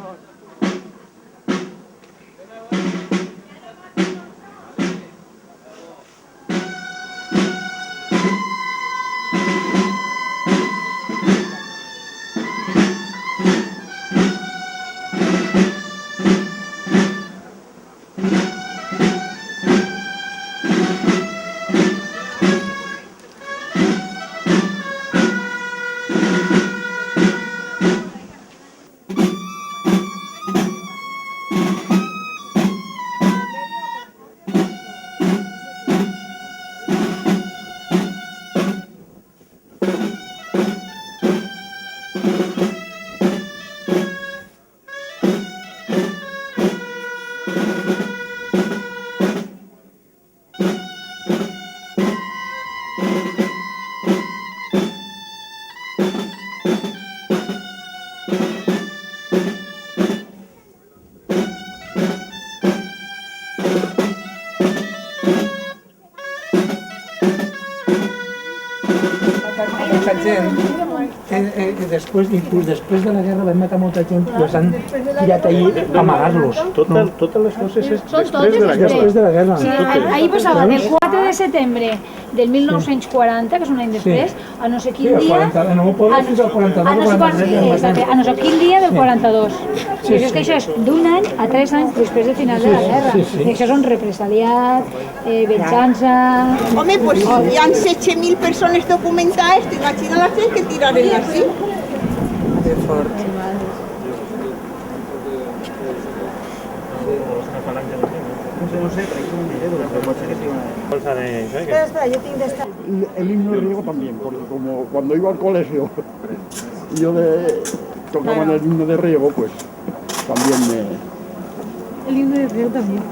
Molta gent, inclús després de la guerra van matar molta gent i els han tirat ahir a amagar-los. Totes les coses és Després de la guerra. Sí, ahir passava del 4 de setembre del 1940, que és un any després, a no sé quin dia... No m'ho poden fins al 42 a no sé quin dia del 42. I és que això és d'un any a 3 anys després del final de la guerra. I això són represaliat, venjança... Home, pues si hi ha 16.000 persones documentades, t'imagina la gent que tiraren així. Que fort. El himno de riego también, porque como cuando iba al colegio yo tocaban el himno de riego, pues también me... El himno de riego también.